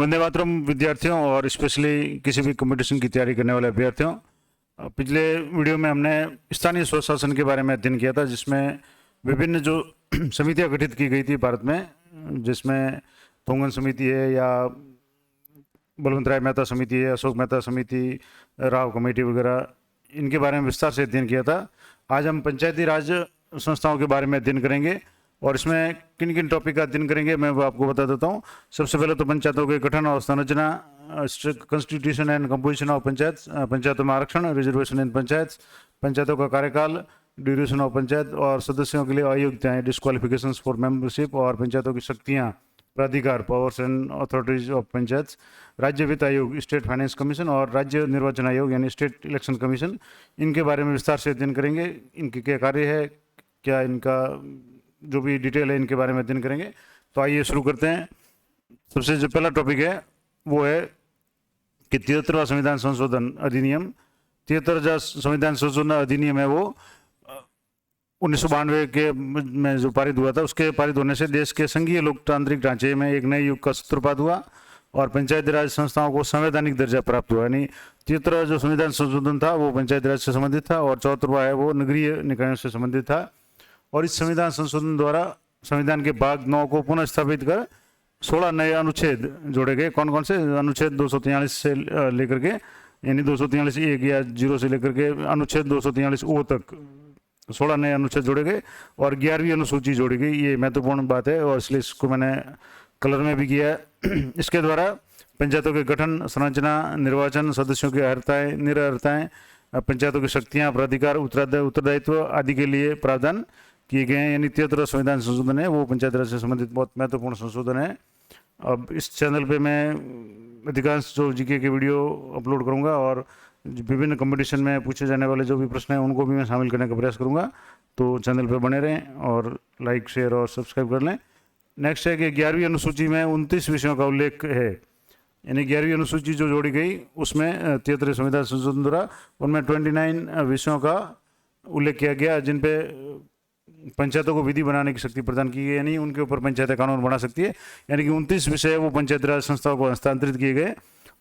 वंदे मातरम विद्यार्थियों और स्पेशली किसी भी कंपटीशन की तैयारी करने वाले अभ्यर्थियों, पिछले वीडियो में हमने स्थानीय स्वशासन के बारे में अध्ययन किया था, जिसमें विभिन्न जो समितियां गठित की गई थी भारत में, जिसमें तोंगन समिति है या बलवंत राय मेहता समिति है, अशोक मेहता समिति, राव कमेटी वगैरह, इनके बारे में विस्तार से अध्ययन किया था। आज हम पंचायती राज संस्थाओं के बारे में अध्ययन करेंगे और इसमें किन किन टॉपिक का अध्ययन करेंगे मैं वो आपको बता देता हूँ। सबसे पहले तो पंचायतों के गठन और संरचना, constitution and composition of panchayat, पंचायतों में आरक्षण, रिजर्वेशन इन पंचायत, पंचायतों का कार्यकाल, ड्यूरेशन ऑफ पंचायत और सदस्यों के लिए अयोग्यताएं, डिस्क्वालिफिकेशंस फॉर मेंबरशिप, और पंचायतों की शक्तियाँ, प्राधिकार, powers and authorities of panchayat, राज्य वित्त आयोग, स्टेट फाइनेंस कमीशन, और राज्य निर्वाचन आयोग यानी स्टेट इलेक्शन कमीशन, इनके बारे में विस्तार से अध्ययन करेंगे। इनके क्या कार्य है, क्या इनका जो भी डिटेल है, इनके बारे में अध्ययन करेंगे। तो आइए शुरू करते हैं। सबसे जो पहला टॉपिक है वो है कि 73वां संविधान संशोधन अधिनियम। 73वां संविधान संशोधन अधिनियम है वो 1992 के में जो पारित हुआ था, उसके पारित होने से देश के संघीय लोकतांत्रिक ढांचे में एक नए युग का सूत्रपात हुआ और पंचायती राज संस्थाओं को संवैधानिक दर्जा प्राप्त हुआ। यानी 73वां जो संविधान संशोधन था वो पंचायती राज से संबंधित था और 74वां है वो नगरीय निकायों से संबंधित था। और इस संविधान संशोधन द्वारा संविधान के भाग 9 को पुनः स्थापित कर 16 नए अनुच्छेद जोड़े गए। कौन कौन से अनुच्छेद? 243 से लेकर के, यानी 243(1) या 0 से लेकर के अनुच्छेद 243(O) तक 16 नए अनुच्छेद जोड़े गए और 11वीं अनुसूची जोड़ी गई। ये महत्वपूर्ण बात है और इसलिए इसको मैंने कलर में भी किया है। इसके द्वारा पंचायतों के गठन, संरचना, निर्वाचन, सदस्यों की अर्हताएं, निरर्हताएं, पंचायतों की शक्तियां, प्राधिकार, उत्तरदायित्व आदि के लिए प्रावधान किए गए हैं। यानी 73वां संविधान संशोधन है वो पंचायती राज से संबंधित बहुत महत्वपूर्ण संशोधन है। अब इस चैनल पे मैं अधिकांश जो जीके के वीडियो अपलोड करूंगा और विभिन्न कंपटीशन में पूछे जाने वाले जो भी प्रश्न हैं उनको भी मैं शामिल करने का प्रयास करूंगा। तो चैनल पे बने रहें और लाइक, शेयर और सब्सक्राइब कर लें। नेक्स्ट है कि 11वीं अनुसूची में 29 विषयों का उल्लेख है। यानी 11वीं अनुसूची जो जोड़ी गई उसमें 73वें संविधान संशोधन द्वारा उनमें 29 विषयों का उल्लेख किया गया, जिन पे पंचायतों को विधि बनाने की शक्ति प्रदान की गई, यानी उनके ऊपर पंचायतें कानून बना सकती है। यानी कि 29 विषय वो पंचायती राज संस्थाओं को हस्तांतरित किए गए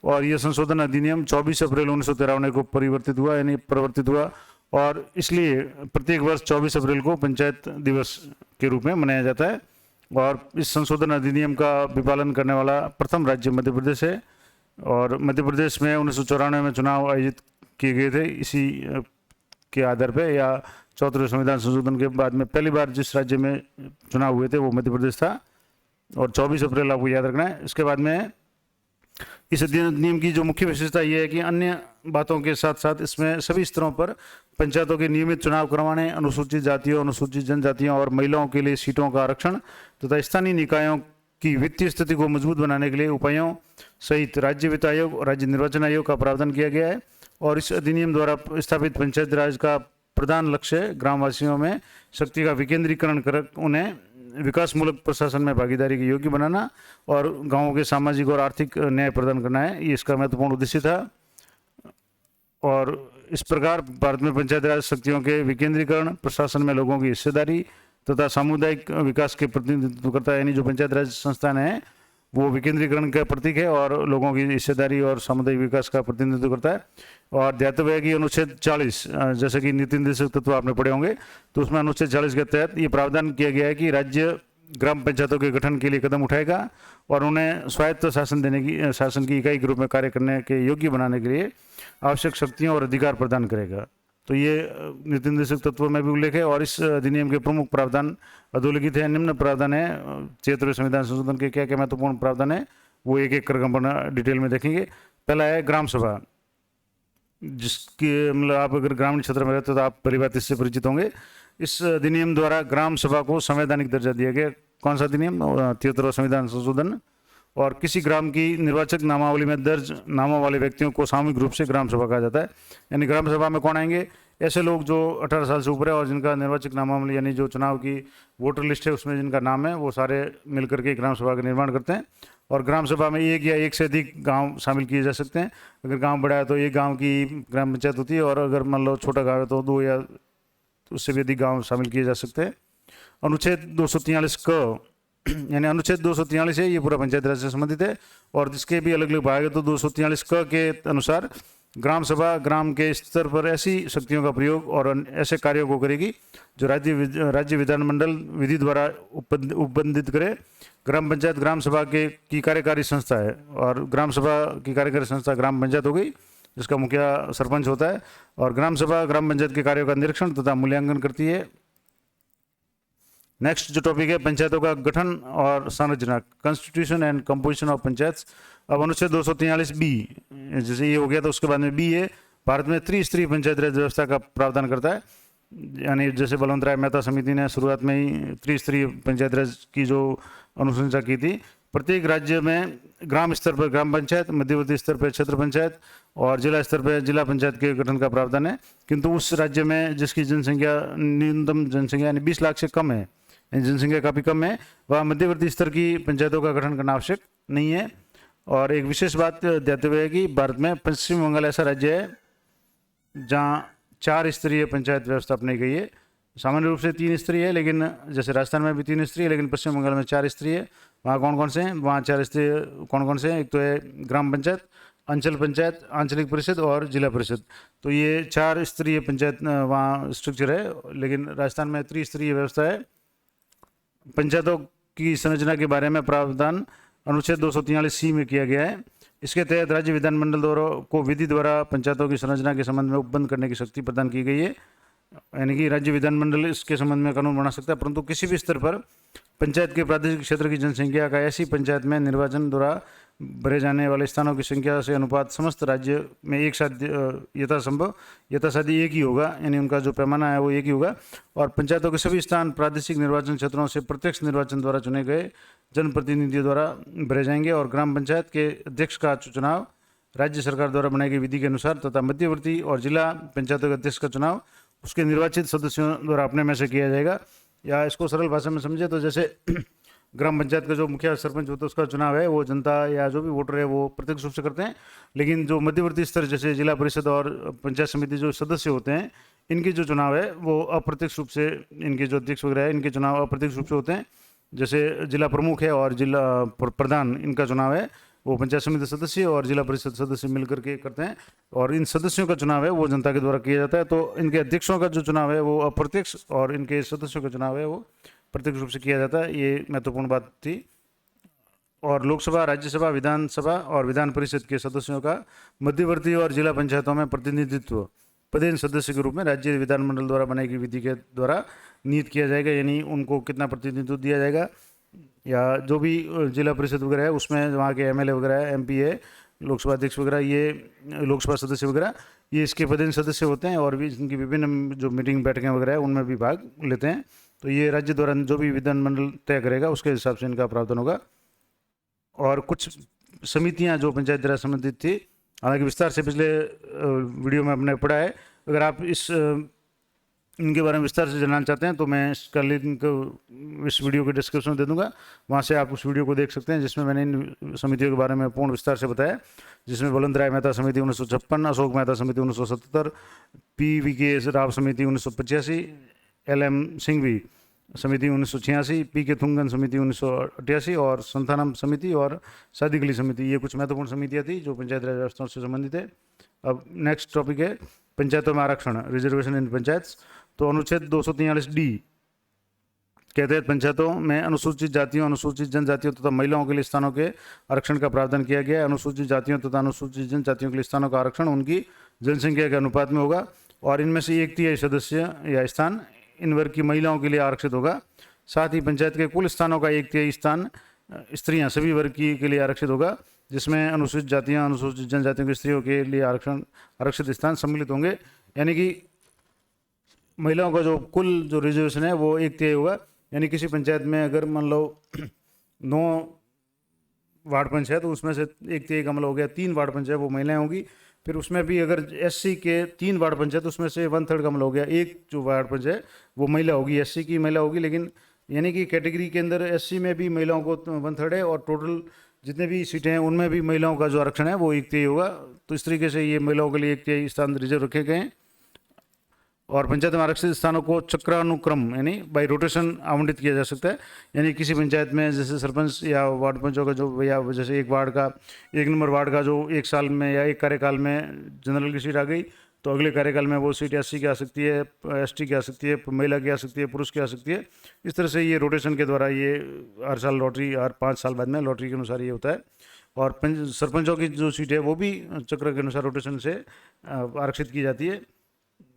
और यह संशोधन अधिनियम 24 अप्रैल 1993 को प्रवर्तित हुआ और इसलिए प्रत्येक वर्ष 24 अप्रैल को पंचायत दिवस के रूप में मनाया जाता है। और इस संशोधन अधिनियम का विपालन करने वाला प्रथम राज्य मध्य प्रदेश है और मध्य प्रदेश में 1994 में चुनाव आयोजित किए गए थे। इसी के आधार पे या 74वें संविधान संशोधन के बाद में पहली बार जिस राज्य में चुनाव हुए थे वो मध्य प्रदेश था और 24 अप्रैल आपको याद रखना है। इसके बाद में इस अधिनियम की जो मुख्य विशेषता ये है कि अन्य बातों के साथ साथ इसमें सभी स्तरों पर पंचायतों के नियमित चुनाव करवाने, अनुसूचित जातियों, अनुसूचित जनजातियों और महिलाओं के लिए सीटों का आरक्षण तथा स्थानीय निकायों की वित्तीय स्थिति को मजबूत बनाने के लिए उपायों सहित राज्य वित्त आयोग और राज्य निर्वाचन आयोग का प्रावधान किया गया है। और इस अधिनियम द्वारा स्थापित पंचायती राज का प्रधान लक्ष्य ग्रामवासियों में शक्ति का विकेंद्रीकरण कर उन्हें विकासमूलक प्रशासन में भागीदारी के योग्य बनाना और गांवों के सामाजिक और आर्थिक न्याय प्रदान करना है। ये इसका महत्वपूर्ण उद्देश्य था। और इस प्रकार भारत में पंचायती राज शक्तियों के विकेंद्रीकरण, प्रशासन में लोगों की हिस्सेदारी तथा सामुदायिक विकास के प्रतिनिधित्व करता है। यानी जो पंचायती राज संस्थान है वो विकेंद्रीकरण का प्रतीक है और लोगों की हिस्सेदारी और सामुदायिक विकास का प्रतिनिधित्व करता है। और ध्यातव्य है कि अनुच्छेद 40, जैसे कि नीति निर्देशक तत्व आपने पढ़े होंगे, तो उसमें अनुच्छेद 40 के तहत ये प्रावधान किया गया है कि राज्य ग्राम पंचायतों के गठन के लिए कदम उठाएगा और उन्हें स्वायत्त शासन की इकाई के रूप में कार्य करने के योग्य बनाने के लिए आवश्यक शक्तियों और अधिकार प्रदान करेगा। तो ये नीति निर्देशक तत्व में भी उल्लेख है। और इस अधिनियम के प्रमुख प्रावधान अधोलिखित है। निम्न प्रावधान है 73वें संविधान संशोधन के क्या क्या महत्वपूर्ण प्रावधान है वो एक एक करके अपन डिटेल में देखेंगे। पहला है ग्राम सभा, जिसकी मतलब आप अगर ग्रामीण क्षेत्र में रहते हो तो आप पहली बात इससे परिचित होंगे। इस अधिनियम द्वारा ग्राम सभा को संवैधानिक दर्जा दिया गया। कौन सा अधिनियम? 73वां संविधान संशोधन। और किसी ग्राम की निर्वाचक नामावली में दर्ज नामों वाले व्यक्तियों को सामूहिक रूप से ग्राम सभा कहा जाता है। यानी ग्राम सभा में कौन आएंगे? ऐसे लोग जो 18 साल से ऊपर है और जिनका निर्वाचक नामावली यानी जो चुनाव की वोटर लिस्ट है उसमें जिनका नाम है, वो सारे मिलकर के ग्राम सभा का निर्माण करते हैं। और ग्राम सभा में एक या एक से अधिक गांव शामिल किए जा सकते हैं। अगर गांव बड़ा है तो एक गांव की ग्राम पंचायत होती है और अगर मान लो छोटा गांव है तो 2 या उससे भी अधिक गांव शामिल किए जा सकते हैं। अनुच्छेद 243 क यानी अनुच्छेद 243 है, ये पूरा पंचायत राज से संबंधित है। और जिसके भी अलग अलग भाग है, तो 243 क के अनुसार ग्राम सभा ग्राम के स्तर पर ऐसी शक्तियों का प्रयोग और ऐसे कार्यों को करेगी जो राज्य विधानमंडल विधि द्वारा उपबंधित करे। ग्राम पंचायत ग्राम सभा के की कार्यकारी संस्था है, और ग्राम सभा की कार्यकारी संस्था ग्राम पंचायत हो गई, जिसका मुखिया सरपंच होता है। और ग्राम सभा ग्राम पंचायत के कार्यों का निरीक्षण तथा मूल्यांकन करती है। नेक्स्ट जो टॉपिक है, पंचायतों का गठन और संरचना, constitution and composition of panchayat. अब अनुच्छेद 243 बी, जैसे ये हो गया तो उसके बाद में बी है, भारत में त्रिस्तरीय पंचायत राज व्यवस्था का प्रावधान करता है। यानी जैसे बलवंत राय मेहता समिति ने शुरुआत में ही त्रिस्तरीय पंचायत राज की जो अनुशंसा की थी। प्रत्येक राज्य में ग्राम स्तर पर ग्राम पंचायत, मध्यवर्ती स्तर पर क्षेत्र पंचायत और जिला स्तर पर जिला पंचायत के गठन का प्रावधान है। किंतु उस राज्य में जिसकी जनसंख्या न्यूनतम जनसंख्या यानी 20 लाख से कम है, जनसंख्या काफ़ी कम है, वह मध्यवर्ती स्तर की पंचायतों का गठन करना आवश्यक नहीं है। और एक विशेष बात देते हुए है कि भारत में पश्चिम बंगाल ऐसा राज्य है जहाँ 4 स्तरीय पंचायत व्यवस्था अपनाई गई है। सामान्य रूप से 3 स्तरीय है, लेकिन जैसे राजस्थान में भी 3 स्तरीय है, लेकिन पश्चिम बंगाल में 4 स्तरीय है। वहाँ कौन कौन से हैं? वहाँ 4 स्तरीय कौन कौन से हैं? एक तो है ग्राम पंचायत, अंचल पंचायत, आंचलिक परिषद और जिला परिषद। तो ये 4 स्तरीय पंचायत वहाँ स्ट्रक्चर है, लेकिन राजस्थान में त्रिस्तरीय व्यवस्था है। पंचायतों की संरचना के बारे में प्रावधान अनुच्छेद 243 सी में किया गया है। इसके तहत राज्य विधानमंडल द्वारा को विधि द्वारा पंचायतों की संरचना के संबंध में उपबंध करने की शक्ति प्रदान की गई है। यानी कि राज्य विधानमंडल इसके संबंध में कानून बना सकता है, परंतु किसी भी स्तर पर पंचायत के प्रादेशिक क्षेत्र की जनसंख्या का ऐसी पंचायत में निर्वाचन द्वारा भरे जाने वाले स्थानों की संख्या से अनुपात समस्त राज्य में एक साथ यथासाध्य एक ही होगा। यानी उनका जो पैमाना है वो एक ही होगा। और पंचायतों के सभी स्थान प्रादेशिक निर्वाचन क्षेत्रों से प्रत्यक्ष निर्वाचन द्वारा चुने गए जनप्रतिनिधियों द्वारा भरे जाएंगे। और ग्राम पंचायत के अध्यक्ष का चुनाव राज्य सरकार द्वारा बनाई गई विधि के अनुसार तथा मध्यवर्ती और जिला पंचायतों के अध्यक्ष का चुनाव उसके निर्वाचित सदस्यों द्वारा अपने में से किया जाएगा। या इसको सरल भाषा में समझे तो जैसे ग्राम पंचायत का जो मुखिया सरपंच होता है उसका चुनाव है वो जनता या जो भी वोटर है वो प्रत्यक्ष रूप से करते हैं, लेकिन जो मध्यवर्ती स्तर जैसे जिला परिषद और पंचायत समिति जो सदस्य होते हैं इनके जो चुनाव है वो अप्रत्यक्ष रूप से, इनके जो अध्यक्ष वगैरह है इनके चुनाव अप्रत्यक्ष रूप से होते हैं। जैसे जिला प्रमुख है और जिला प्रधान, इनका चुनाव है वो पंचायत समिति सदस्य और जिला परिषद सदस्य मिलकर के करते हैं, और इन सदस्यों का चुनाव है वो जनता के द्वारा किया जाता है। तो इनके अध्यक्षों का जो चुनाव है वो अप्रत्यक्ष और इनके सदस्यों का चुनाव है वो प्रत्यक्ष रूप से किया जाता है। ये महत्वपूर्ण बात थी। और लोकसभा, राज्यसभा, विधानसभा और विधान परिषद के सदस्यों का मध्यवर्ती और जिला पंचायतों में प्रतिनिधित्व पदेन सदस्य के रूप में राज्य विधानमंडल द्वारा बनाई गई विधि के द्वारा नियुक्त किया जाएगा। यानी उनको कितना प्रतिनिधित्व दिया जाएगा, या जो भी जिला परिषद वगैरह है उसमें वहाँ के एमएलए वगैरह है, एमपी है, लोकसभा अध्यक्ष वगैरह, ये लोकसभा सदस्य वगैरह ये इसके पदेन सदस्य होते हैं और भी इनकी विभिन्न जो मीटिंग बैठकें वगैरह है उनमें भी भाग लेते हैं। तो ये राज्य द्वारा जो भी विधानमंडल तय करेगा उसके हिसाब से इनका प्रावधान होगा। और कुछ समितियां जो पंचायत राज संबंधित थी, हालांकि विस्तार से पिछले वीडियो में हमने पढ़ा है। अगर आप इनके बारे में विस्तार से जानना चाहते हैं तो मैं इसका लिंक इस वीडियो के डिस्क्रिप्शन में दे दूंगा, वहाँ से आप उस वीडियो को देख सकते हैं जिसमें मैंने इन समितियों के बारे में पूर्ण विस्तार से बताया, जिसमें बलवंत राय मेहता समिति 1956, अशोक मेहता समिति 1977, PVK राव समिति 1985, LM सिंघवी समिति 1986, PK थुंगन समिति 1988 और संथानम समिति और सादिकली समिति, ये कुछ महत्वपूर्ण समितियाँ थी जो पंचायत राज व्यवस्था से संबंधित है। अब नेक्स्ट टॉपिक है पंचायतों में आरक्षण, रिजर्वेशन इन पंचायत। तो अनुच्छेद 243D के तहत पंचायतों में अनुसूचित जातियों, अनुसूचित जनजातियों तथा महिलाओं के लिए स्थानों के आरक्षण का प्रावधान किया गया है। अनुसूचित जातियों तथा अनुसूचित जनजातियों के लिए स्थानों का आरक्षण उनकी जनसंख्या के अनुपात में होगा और इनमें से 1/3 सदस्य या स्थान इन वर्ग की महिलाओं के लिए आरक्षित होगा। साथ ही पंचायत के कुल स्थानों का 1/3 स्थान स्त्रियां सभी वर्ग की के लिए आरक्षित होगा, जिसमें अनुसूचित जातियां, अनुसूचित जनजातियों की स्त्रियों के लिए आरक्षित स्थान सम्मिलित होंगे। यानी कि महिलाओं का जो कुल जो रिजर्वेशन है वो 1/3 होगा। यानी किसी पंचायत में अगर मान लो 9 वार्ड पंच है तो उसमें से 1/3 का मतलब हो गया 3 वार्ड पंच है वो महिलाएं होंगी। फिर उसमें भी अगर SC के 3 वार्ड पंच है तो उसमें से 1/3 का मतलब हो गया 1 जो वार्ड पंच है वो महिला होगी, SC की महिला होगी। लेकिन यानी कि कैटेगरी के अंदर SC में भी महिलाओं को 1/3 है और टोटल जितने भी सीटें हैं उनमें भी महिलाओं का जो आरक्षण है वो 1/3 होगा। तो इस तरीके से ये महिलाओं के लिए 1/3 स्थान रिजर्व रखे गए हैं। और पंचायत में आरक्षित स्थानों को चक्रानुक्रम यानी बाई रोटेशन आवंटित किया जा सकता है। यानी किसी पंचायत में जैसे सरपंच या वार्ड पंचों का जो, या जैसे एक वार्ड का, 1 नंबर वार्ड का जो 1 साल में या 1 कार्यकाल में जनरल की सीट आ गई, तो अगले कार्यकाल में वो सीट एससी की आ सकती है, एसटी की आ सकती है, महिला की आ सकती है, पुरुष की आ सकती है। इस तरह से ये रोटेशन के द्वारा ये हर साल लॉटरी, हर 5 साल बाद में लॉटरी के अनुसार ये होता है। और सरपंचों की जो सीट है वो भी चक्र के अनुसार रोटेशन से आरक्षित की जाती है।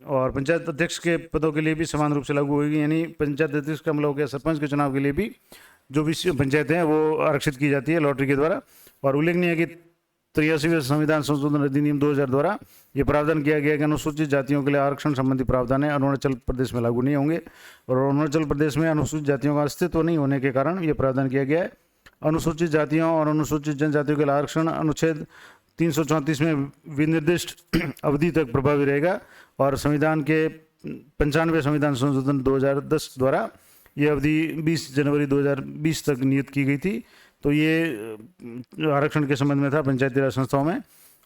और पंचायत अध्यक्ष के पदों के लिए भी समान रूप से लागू होगी, यानी पंचायत अध्यक्ष का मतलब हो गया सरपंच के चुनाव के लिए भी जो भी पंचायतें हैं वो आरक्षित की जाती है लॉटरी के द्वारा। और उल्लेखनीय है कि 83वें संविधान संशोधन अधिनियम 2000 द्वारा ये प्रावधान किया गया कि अनुसूचित जातियों के लिए आरक्षण संबंधी प्रावधान है अरुणाचल प्रदेश में लागू नहीं होंगे। और अरुणाचल प्रदेश में अनुसूचित जातियों का अस्तित्व नहीं होने के कारण ये प्रावधान किया गया है। अनुसूचित जातियों और अनुसूचित जनजातियों के लिए आरक्षण अनुच्छेद 334 में विनिर्दिष्ट अवधि तक प्रभावी रहेगा। और संविधान के 95वें संविधान संशोधन 2010 द्वारा ये अवधि 20 जनवरी 2020 तक नियत की गई थी। तो ये आरक्षण के संबंध में था पंचायती राज संस्थाओं में।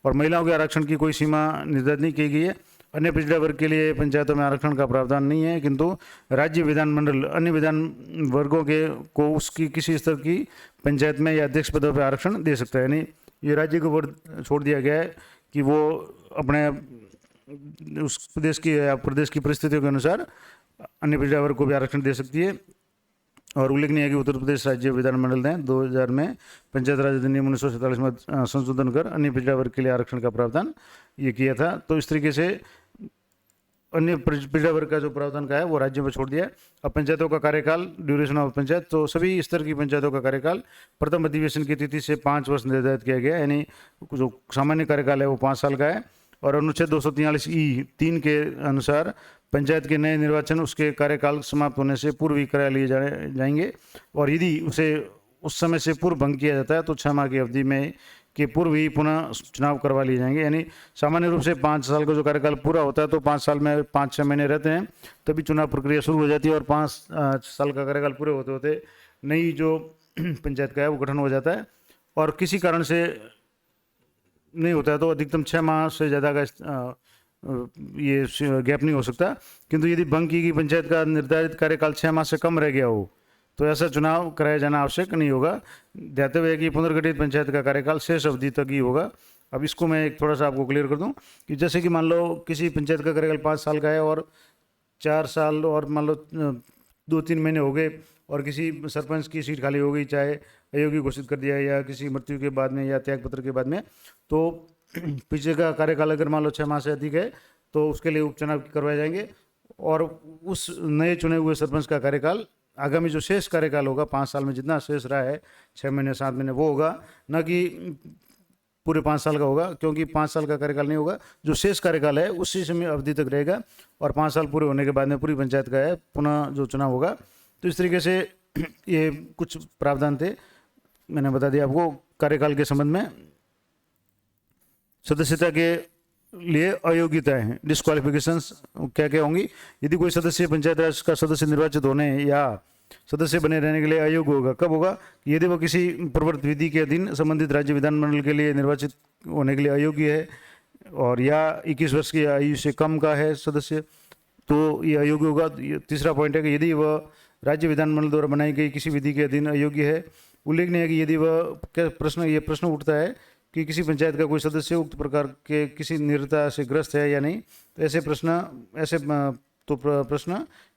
और महिलाओं के आरक्षण की कोई सीमा निर्धारित नहीं की गई है। अन्य पिछड़ा वर्ग के लिए पंचायतों में आरक्षण का प्रावधान नहीं है, किंतु राज्य विधानमंडल अन्य विधान वर्गों के को उसकी किसी स्तर की पंचायत में या अध्यक्ष पदों पर आरक्षण दे सकता है। यानी ये राज्य को ऊपर छोड़ दिया गया है कि वो अपने उस प्रदेश की या प्रदेश की परिस्थितियों के अनुसार अन्य पिछड़ा वर्ग को भी आरक्षण दे सकती है। और उल्लेखनीय है कि उत्तर प्रदेश राज्य विधानमंडल ने 2000 में पंचायत राज अधिनियम 1947 में संशोधन कर अन्य पिछड़ा वर्ग के लिए आरक्षण का प्रावधान ये किया था। तो इस तरीके से अन्य पिछड़ा वर्ग का जो प्रावधान का है वो राज्य में छोड़ दिया है। अब पंचायतों का कार्यकाल, ड्यूरेशन ऑफ पंचायत, तो सभी स्तर की पंचायतों का कार्यकाल प्रथम अधिवेशन की तिथि से 5 वर्ष निर्धारित किया गया है। यानी जो सामान्य कार्यकाल है वो 5 साल का है। और अनुच्छेद 243(3) के अनुसार पंचायत के नए निर्वाचन उसके कार्यकाल समाप्त होने से पूर्व ही करा लिए जाएंगे। और यदि उसे उस समय से पूर्व भंग किया जाता है तो 6 माह की अवधि में के पूर्व ही पुनः चुनाव करवा लिए जाएंगे। यानी सामान्य रूप से 5 साल का जो कार्यकाल पूरा होता है तो 5 साल में 5-6 महीने रहते हैं, तभी चुनाव प्रक्रिया शुरू हो जाती है। और 5 साल का कार्यकाल पूरे होते होते नई जो पंचायत का है वो गठन हो जाता है। और किसी कारण से नहीं होता है तो अधिकतम 6 माह से ज़्यादा का ये गैप नहीं हो सकता। किंतु यदि भंग की गई पंचायत का निर्धारित कार्यकाल 6 माह से कम रह गया हो तो ऐसा चुनाव कराया जाना आवश्यक नहीं होगा। ध्यातव्य है कि पुनर्गठित पंचायत का कार्यकाल शेष अवधि तक ही होगा। अब इसको मैं एक थोड़ा सा आपको क्लियर कर दूं कि जैसे कि मान लो किसी पंचायत का कार्यकाल 5 साल का है और 4 साल और मान लो 2-3 महीने हो गए और किसी सरपंच की सीट खाली हो गई, चाहे अयोग्य घोषित कर दिया या किसी मृत्यु के बाद में या त्यागपत्र के बाद में, तो पीछे का कार्यकाल अगर मान लो 6 माह से अधिक है तो उसके लिए उपचुनाव करवाए जाएंगे। और उस नए चुने हुए सरपंच का कार्यकाल आगामी जो शेष कार्यकाल होगा 5 साल में जितना शेष रहा है 6 महीने 7 महीने वो होगा, न कि पूरे 5 साल का होगा, क्योंकि 5 साल का कार्यकाल नहीं होगा। जो शेष कार्यकाल है उसी समय अवधि तक रहेगा और 5 साल पूरे होने के बाद में पूरी पंचायत का है पुनः जो चुनाव होगा। तो इस तरीके से ये कुछ प्रावधान थे, मैंने बता दिया आपको। कार्यकाल के संबंध में सदस्यता के लिए अयोग्यताएं हैं, डिस्क्वालिफिकेशंस क्या क्या होंगी। यदि कोई सदस्य पंचायत राज का सदस्य निर्वाचित होने या सदस्य बने रहने के लिए अयोग्य होगा, कब होगा? यदि वो किसी प्रवर्तित विधि के अधीन संबंधित राज्य विधानमंडल के लिए निर्वाचित होने के लिए अयोग्य है और या 21 वर्ष की आयु से कम का है सदस्य, तो ये अयोग्य होगा। तीसरा पॉइंट है कि यदि वह राज्य विधानमंडल द्वारा बनाई गई किसी विधि के अधीन अयोग्य है। उल्लेखनीय है कि यदि वह ये प्रश्न उठता है कि किसी पंचायत का कोई सदस्य उक्त प्रकार के किसी निर्धनता से ग्रस्त है या नहीं, तो ऐसे प्रश्न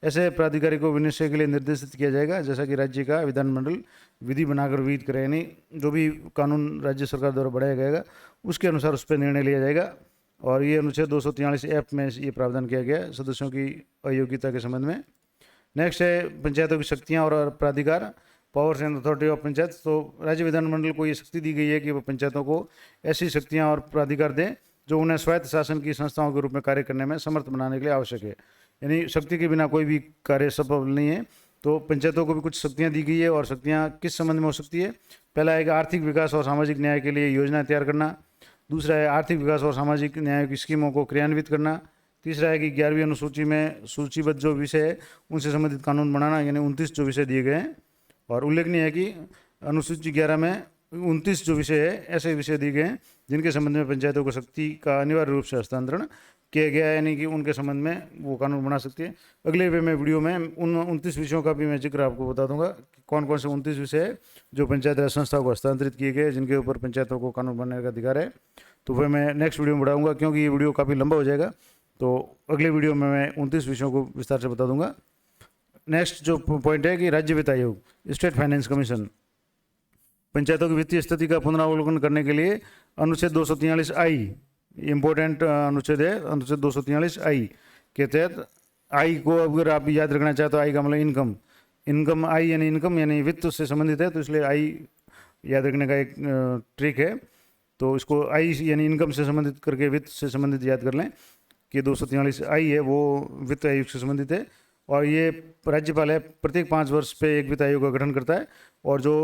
ऐसे प्राधिकारी को विनिश्चय के लिए निर्देशित किया जाएगा, जैसा कि राज्य का विधानमंडल विधि बनाकर विहित करे। यानी जो भी कानून राज्य सरकार द्वारा बढ़ाया जाएगा उसके अनुसार उस पर निर्णय लिया जाएगा। और ये अनुच्छेद 243(f) में ये प्रावधान किया गया है सदस्यों की अयोग्यता के संबंध में। नेक्स्ट है पंचायतों की शक्तियाँ और प्राधिकार, powers and authority of panchayat. तो राज्य विधानमंडल को ये शक्ति दी गई है कि वह पंचायतों को ऐसी शक्तियाँ और प्राधिकार दें जो उन्हें स्वायत्त शासन की संस्थाओं के रूप में कार्य करने में समर्थ बनाने के लिए आवश्यक है। यानी शक्ति के बिना कोई भी कार्य संभव नहीं है। तो पंचायतों को भी कुछ शक्तियाँ दी गई है। और शक्तियाँ किस संबंध में हो सकती है? पहला है कि आर्थिक विकास और सामाजिक न्याय के लिए योजना तैयार करना। दूसरा है आर्थिक विकास और सामाजिक न्याय की स्कीमों को क्रियान्वित करना। तीसरा है कि 11वीं अनुसूची में सूचीबद्ध जो विषय है उनसे संबंधित कानून बनाना, यानी 29 जो विषय दिए गए हैं। और उल्लेखनीय है कि अनुसूची 11 में 29 जो विषय है ऐसे विषय दिए गए हैं जिनके संबंध में पंचायतों को शक्ति का अनिवार्य रूप से हस्तांतरण किया गया है, यानी कि उनके संबंध में वो कानून बना सकती है। अगले वीडियो में उन 29 विषयों का भी मैं जिक्र आपको बता दूंगा कि कौन कौन से 29 विषय है जो पंचायत राज संस्थाओं को हस्तांतरित किए गए, जिनके ऊपर पंचायतों को कानून बनाने का अधिकार है। तो वह मैं नेक्स्ट वीडियो में बढ़ाऊंगा, क्योंकि ये वीडियो काफ़ी लंबा हो जाएगा। तो अगले वीडियो में मैं 29 विषयों को विस्तार से बता दूंगा। नेक्स्ट जो पॉइंट है कि राज्य वित्त आयोग, स्टेट फाइनेंस कमीशन, पंचायतों की वित्तीय स्थिति का पुनरावलोकन करने के लिए अनुच्छेद 243I, इम्पोर्टेंट अनुच्छेद है, अनुच्छेद 243I के तहत आई को अगर आप याद रखना चाहते तो आई का मतलब इनकम आई यानी इनकम यानी वित्त से संबंधित है, तो इसलिए आई याद रखने का एक ट्रिक है। तो इसको आई यानी इनकम से संबंधित करके वित्त से संबंधित याद कर लें कि 243I है वो वित्त आयोग से संबंधित है, और ये राज्यपाल है प्रत्येक 5 वर्ष पे एक वित्त आयोग का गठन करता है, और जो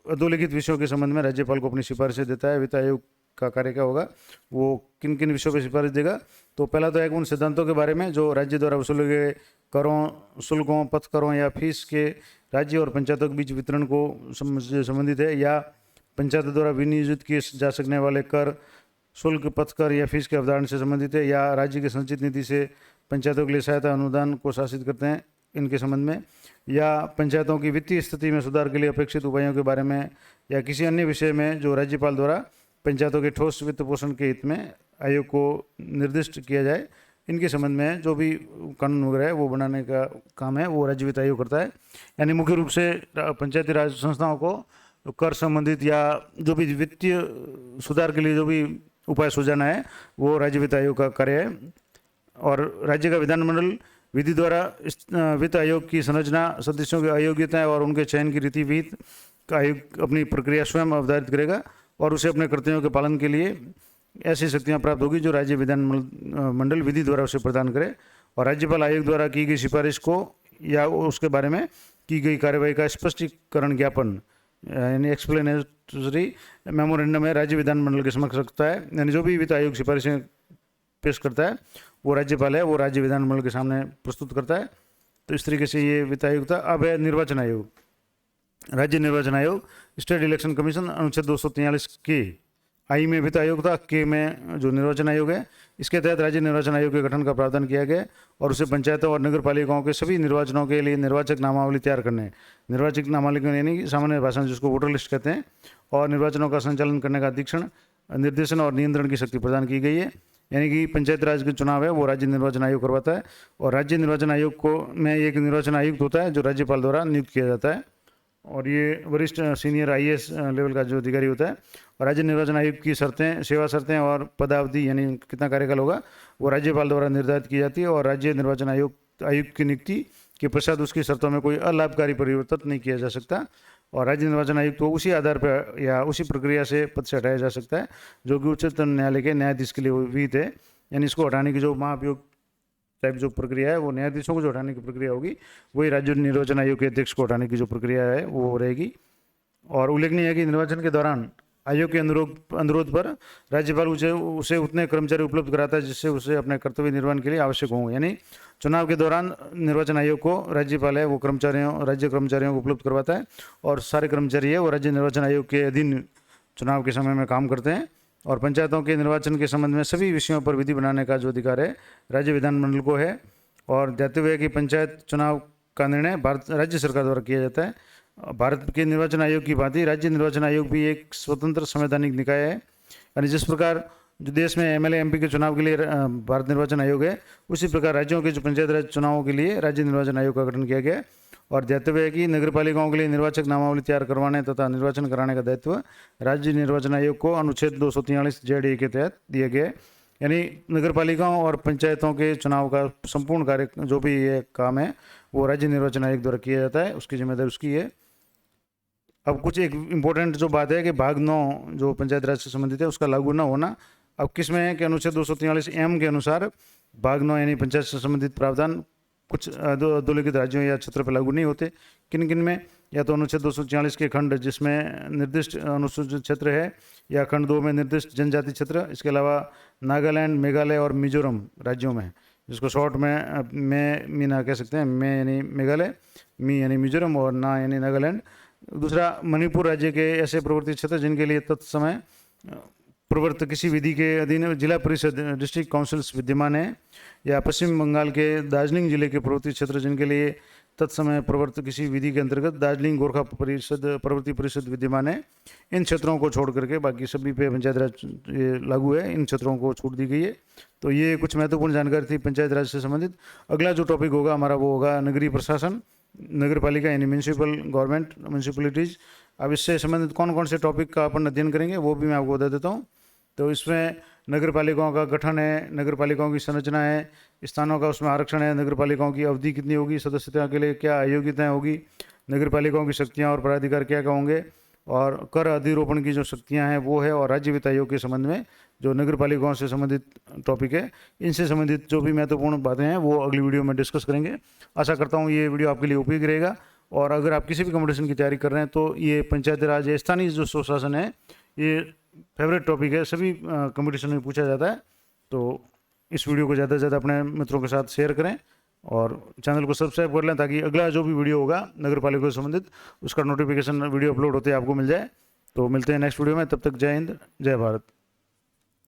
अधोलिखित विषयों के संबंध में राज्यपाल को अपनी सिफारिशें देता है। वित्त आयोग का कार्य क्या होगा, वो किन किन विषयों पर सिफारिश देगा। तो पहला तो है उन सिद्धांतों के बारे में जो राज्य द्वारा वसूले गए करों, शुल्कों, पथ करों या फीस के राज्य और पंचायतों के बीच वितरण को संबंधित है, या पंचायत द्वारा विनियोजित किए जा सकने वाले कर, शुल्क, पथ कर या फीस के अवधारण से संबंधित है, या राज्य की संचित नीति से पंचायतों के लिए सहायता अनुदान को शासित करते हैं इनके संबंध में, या पंचायतों की वित्तीय स्थिति में सुधार के लिए अपेक्षित उपायों के बारे में, या किसी अन्य विषय में जो राज्यपाल द्वारा पंचायतों के ठोस वित्त पोषण के हित में आयोग को निर्दिष्ट किया जाए, इनके संबंध में जो भी कानून वगैरह है वो बनाने का काम है वो राज्य वित्त आयोग करता है। यानी मुख्य रूप से पंचायती राज संस्थाओं को कर संबंधित या जो भी वित्तीय सुधार के लिए जो भी उपाय सुझाना है वो राज्य वित्त आयोग का कार्य है। और राज्य का विधानमंडल विधि द्वारा वित्त आयोग की संरचना, सदस्यों की अयोग्यताएं और उनके चयन की रीति विहित का आयोग अपनी प्रक्रिया स्वयं अवधारित करेगा, और उसे अपने कर्तव्यों के पालन के लिए ऐसी शक्तियां प्राप्त होगी जो राज्य विधानमंडल विधि द्वारा उसे प्रदान करे। और राज्यपाल आयोग द्वारा की गई सिफारिश को या उसके बारे में की गई कार्यवाही का स्पष्टीकरण ज्ञापन यानी एक्सप्लेनेटरी मेमोरेंडम है राज्य विधानमंडल के समक्ष रखता है। यानी जो भी वित्त आयोग सिफारिशें पेश करता है वो राज्यपाल है वो राज्य विधानमंडल के सामने प्रस्तुत करता है। तो इस तरीके से ये वित्त आयोग था। अब है निर्वाचन आयोग, राज्य निर्वाचन आयोग, स्टेट इलेक्शन कमीशन, अनुच्छेद 243 के आई में वित्त आयोग था, के में जो निर्वाचन आयोग है। इसके तहत राज्य निर्वाचन आयोग के गठन का प्रावधान किया गया और उसे पंचायतों और नगर पालिकाओं के सभी निर्वाचनों के लिए निर्वाचक नामावली तैयार करने, निर्वाचक नामावली यानी कि सामान्य भाषा में जिसको वोटर लिस्ट कहते हैं, और निर्वाचनों का संचालन करने का अधीक्षण, निर्देशन और नियंत्रण की शक्ति प्रदान की गई है। यानी कि पंचायत राज के चुनाव है वो राज्य निर्वाचन आयोग करवाता है, और राज्य निर्वाचन आयोग को में एक निर्वाचन आयुक्त होता है जो राज्यपाल द्वारा नियुक्त किया जाता है, और ये वरिष्ठ सीनियर IAS लेवल का जो अधिकारी होता है। और राज्य निर्वाचन आयोग की शर्तें, सेवा शर्तें और पदावधि यानी कितना कार्यकाल होगा वो राज्यपाल द्वारा निर्धारित की जाती है, और राज्य निर्वाचन आयुक्त की नियुक्ति के पश्चात उसकी शर्तों में कोई अलाभकारी परिवर्तन नहीं किया जा सकता, और राज्य निर्वाचन आयुक्त को उसी आधार पर या उसी प्रक्रिया से पद से हटाया जा सकता है जो कि उच्चतम न्यायालय के न्यायाधीश के लिए विहित है। यानी इसको हटाने की जो महाभियोग टाइप जो प्रक्रिया है वो न्यायाधीशों को जो हटाने की प्रक्रिया होगी वही राज्य निर्वाचन आयोग के अध्यक्ष को हटाने की जो प्रक्रिया है वो रहेगी। और उल्लेखनीय है कि निर्वाचन के दौरान आयोग के अनुरोध पर राज्यपाल उसे उतने कर्मचारी उपलब्ध कराता है जिससे उसे अपने कर्तव्य निर्वहन के लिए आवश्यक हों। यानी चुनाव के दौरान निर्वाचन आयोग को राज्यपाल है वो राज्य कर्मचारियों को उपलब्ध करवाता है, और सारे कर्मचारी है वो राज्य निर्वाचन आयोग के अधीन चुनाव के समय में काम करते हैं। और पंचायतों के निर्वाचन के संबंध में सभी विषयों पर विधि बनाने का जो अधिकार है राज्य विधानमंडल को है, और ध्यातव्य हुए कि पंचायत चुनाव का निर्णय राज्य सरकार द्वारा किया जाता है। भारत के निर्वाचन आयोग की भांति राज्य निर्वाचन आयोग भी एक स्वतंत्र संवैधानिक निकाय है। यानी जिस प्रकार जो देश में MLA MP के चुनाव के लिए भारत निर्वाचन आयोग है, उसी प्रकार राज्यों के जो पंचायत राज चुनावों के लिए राज्य निर्वाचन आयोग का गठन किया गया है। और ध्यातव्य है कि नगर पालिकाओं के लिए निर्वाचक नामावली तैयार करवाने तथा निर्वाचन कराने का दायित्व राज्य निर्वाचन आयोग को अनुच्छेद 243 ZA के तहत दिया गया है। यानी नगर पालिकाओं और पंचायतों के चुनाव का संपूर्ण कार्य जो भी ये काम है वो राज्य निर्वाचन आयोग द्वारा किया जाता है, उसकी जिम्मेदारी उसकी है। अब कुछ एक इम्पोर्टेंट जो बात है कि भाग 9 जो पंचायत राज से संबंधित है उसका लागू न होना अब किस में है कि अनुच्छेद 243M के अनुसार भाग 9 यानी पंचायत से संबंधित प्रावधान कुछ अधोलिखित राज्यों या क्षेत्र पर लागू नहीं होते। किन किन में, या तो अनुच्छेद 246 के खंड जिसमें निर्दिष्ट अनुसूचित क्षेत्र है, या खंड 2 में निर्दिष्ट जनजाति क्षेत्र, इसके अलावा नागालैंड, मेघालय और मिजोरम राज्यों में, जिसको शॉर्ट में मीना कह सकते हैं, में यानी मेघालय, मी यानी मिजोरम और ना यानी नागालैंड, दूसरा, मणिपुर राज्य के ऐसे प्रवर्ती क्षेत्र जिनके लिए तत्समय प्रवर्त किसी विधि के अधीन जिला परिषद डिस्ट्रिक्ट काउंसिल्स विद्यमान है, या पश्चिम बंगाल के दार्जिलिंग जिले के प्रवर्ती क्षेत्र जिनके लिए तत्समय प्रवर्त किसी विधि के अंतर्गत दार्जिलिंग गोरखा परिषद प्रवर्ती परिषद विद्यमान है। इन क्षेत्रों को छोड़ करके बाकी सभी पे पंचायत राज ये लागू है, इन क्षेत्रों को छूट दी गई है। तो ये कुछ महत्वपूर्ण जानकारी थी पंचायत राज से संबंधित। अगला जो टॉपिक होगा हमारा वो होगा नगरीय प्रशासन, नगर पालिका यानी म्यूनिसिपल गवर्नमेंट, म्यूनिसिपलिटीज़। अब इससे संबंधित कौन कौन से टॉपिक का अपन अध्ययन करेंगे वो भी मैं आपको बता देता हूँ। तो इसमें नगर पालिकाओं का गठन है, नगर पालिकाओं की संरचना है, स्थानों का उसमें आरक्षण है, नगर पालिकाओं की अवधि कितनी होगी, सदस्यता के लिए क्या अयोग्यताएं होगी, नगर पालिकाओं की शक्तियाँ और प्राधिकार क्या क्या होंगे, और कर अधिरोपण की जो शक्तियाँ हैं वो है, और राज्य वित्त आयोग के संबंध में जो नगर पालिकाओं से संबंधित टॉपिक है, इनसे संबंधित जो भी महत्वपूर्ण बातें हैं वो अगली वीडियो में डिस्कस करेंगे। आशा करता हूँ ये वीडियो आपके लिए उपयोगी रहेगा। और अगर आप किसी भी कंपटीशन की तैयारी कर रहे हैं तो ये पंचायती राज या स्थानीय जो स्वशासन है ये फेवरेट टॉपिक है, सभी कंपटीशन में पूछा जाता है। तो इस वीडियो को ज़्यादा से ज़्यादा अपने मित्रों के साथ शेयर करें और चैनल को सब्सक्राइब कर लें ताकि अगला जो भी वीडियो होगा नगर पालिका से संबंधित उसका नोटिफिकेशन वीडियो अपलोड होते ही आपको मिल जाए। तो मिलते हैं नेक्स्ट वीडियो में, तब तक जय हिंद, जय भारत।